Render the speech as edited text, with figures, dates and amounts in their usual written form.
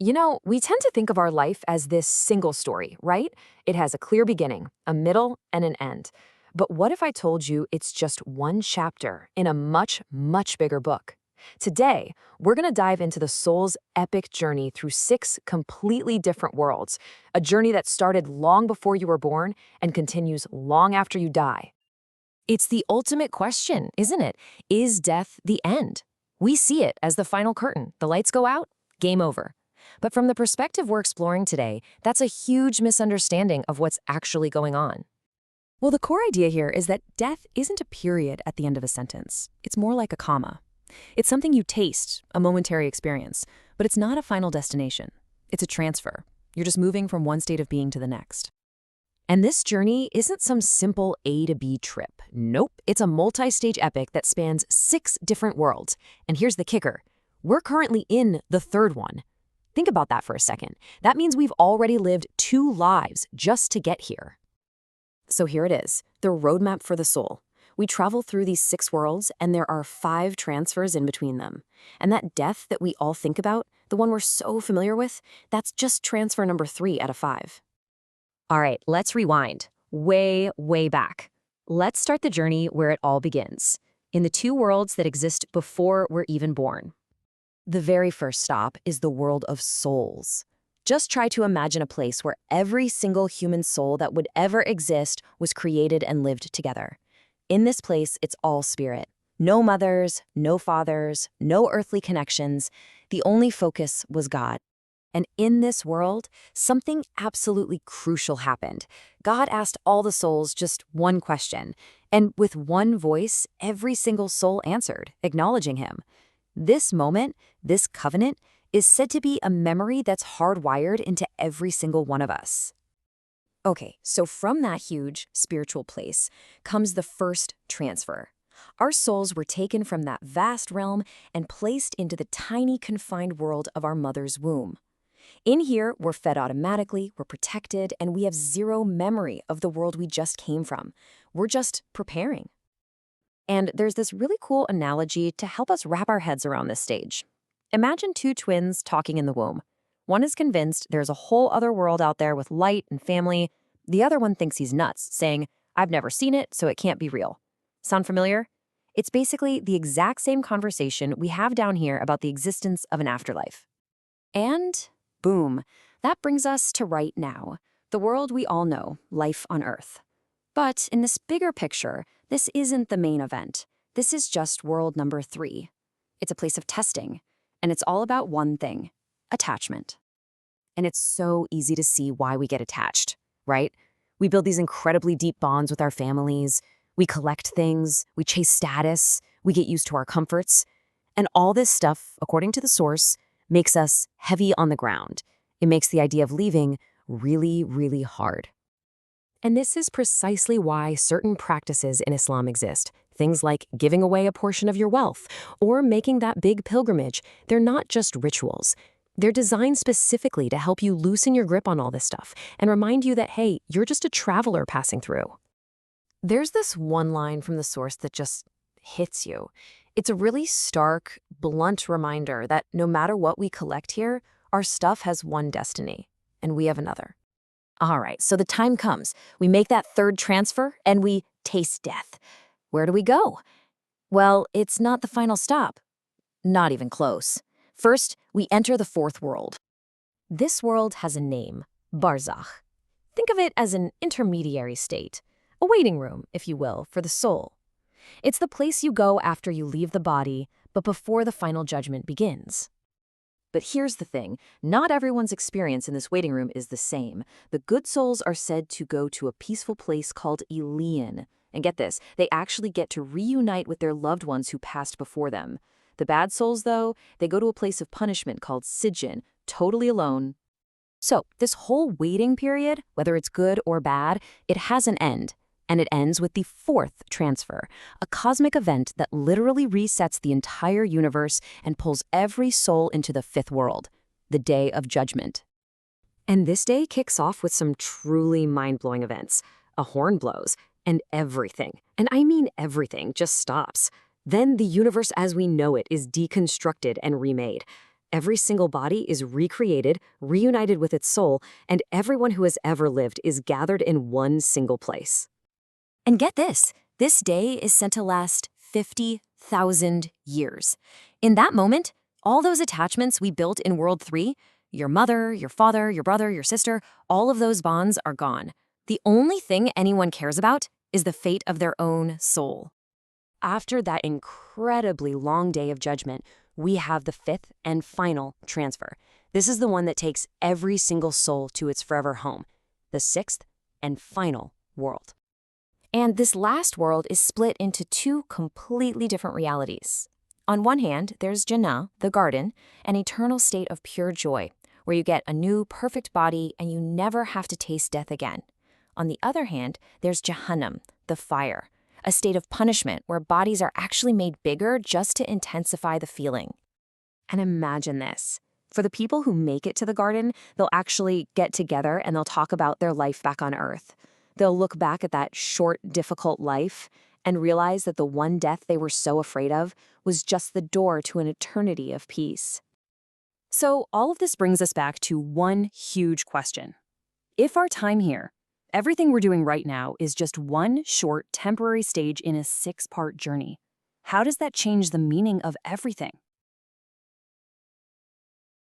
We tend to think of our life as this single story, right? It has a clear beginning, a middle, and an end. But what if I told you it's just one chapter in a much, much bigger book? Today, we're going to dive into the soul's epic journey through 6 completely different worlds, a journey that started long before you were born and continues long after you die. It's the ultimate question, isn't it? Is death the end? We see it as the final curtain. The lights go out, game over. But from the perspective we're exploring today, that's a huge misunderstanding of what's actually going on. Well, the core idea here is that death isn't a period at the end of a sentence. It's more like a comma. It's something you taste, a momentary experience, but it's not a final destination. It's a transfer. You're just moving from one state of being to the next. And this journey isn't some simple A to B trip. Nope, it's a multi-stage epic that spans 6 different worlds. And here's the kicker. We're currently in the 3rd one. Think about that for a second. That means we've already lived 2 lives just to get here. So here it is, the roadmap for the soul. We travel through these 6 worlds, and there are 5 transfers in between them. And that death that we all think about, the one we're so familiar with, that's just transfer number 3 out of 5. All right, let's rewind. Way, way back. Let's start the journey where it all begins, in the 2 worlds that exist before we're even born. The very first stop is the world of souls. Just try to imagine a place where every single human soul that would ever exist was created and lived together. In this place, it's all spirit. No mothers, no fathers, no earthly connections. The only focus was God. And in this world, something absolutely crucial happened. God asked all the souls just one question, and with one voice, every single soul answered, acknowledging him. This moment, this covenant, is said to be a memory that's hardwired into every single one of us. Okay, so from that huge spiritual place comes the first transfer. Our souls were taken from that vast realm and placed into the tiny confined world of our mother's womb. In here, we're fed automatically, we're protected, and we have zero memory of the world we just came from. We're just preparing. And there's this really cool analogy to help us wrap our heads around this stage. Imagine 2 twins talking in the womb. One is convinced there's a whole other world out there with light and family. The other one thinks he's nuts, saying, "I've never seen it, so it can't be real." Sound familiar? It's basically the exact same conversation we have down here about the existence of an afterlife. And boom, that brings us to right now, the world we all know, life on Earth. But in this bigger picture, this isn't the main event. This is just world number 3. It's a place of testing, and it's all about one thing, attachment. And it's so easy to see why we get attached, right? We build these incredibly deep bonds with our families. We collect things, we chase status, we get used to our comforts. And all this stuff, according to the source, makes us heavy on the ground. It makes the idea of leaving really, really hard. And this is precisely why certain practices in Islam exist. Things like giving away a portion of your wealth or making that big pilgrimage. They're not just rituals. They're designed specifically to help you loosen your grip on all this stuff and remind you that, hey, you're just a traveler passing through. There's this one line from the source that just hits you. It's a really stark, blunt reminder that no matter what we collect here, our stuff has one destiny, and we have another. All right, so the time comes. We make that 3rd transfer, and we taste death. Where do we go? Well, it's not the final stop. Not even close. First, we enter the 4th world. This world has a name, Barzakh. Think of it as an intermediary state, a waiting room, if you will, for the soul. It's the place you go after you leave the body, but before the final judgment begins. But here's the thing, not everyone's experience in this waiting room is the same. The good souls are said to go to a peaceful place called Ilion. And get this, they actually get to reunite with their loved ones who passed before them. The bad souls, though, they go to a place of punishment called Sijin, totally alone. So this whole waiting period, whether it's good or bad, it has an end. And it ends with the 4th transfer, a cosmic event that literally resets the entire universe and pulls every soul into the 5th world, the Day of Judgment. And this day kicks off with some truly mind-blowing events. A horn blows, and everything, and I mean everything, just stops. Then the universe as we know it is deconstructed and remade. Every single body is recreated, reunited with its soul, and everyone who has ever lived is gathered in one single place. And get this day is said to last 50,000 years. In that moment, all those attachments we built in World 3, your mother, your father, your brother, your sister, all of those bonds are gone. The only thing anyone cares about is the fate of their own soul. After that incredibly long day of judgment, we have the fifth and final transfer. This is the one that takes every single soul to its forever home, the sixth and final world. And this last world is split into two completely different realities. On one hand, there's Jannah, the garden, an eternal state of pure joy, where you get a new, perfect body and you never have to taste death again. On the other hand, there's Jahannam, the fire, a state of punishment where bodies are actually made bigger just to intensify the feeling. And imagine this. For the people who make it to the garden, they'll actually get together and they'll talk about their life back on Earth. They'll look back at that short, difficult life and realize that the one death they were so afraid of was just the door to an eternity of peace. So all of this brings us back to one huge question. If our time here, everything we're doing right now, is just one short, temporary stage in a 6-part journey, how does that change the meaning of everything?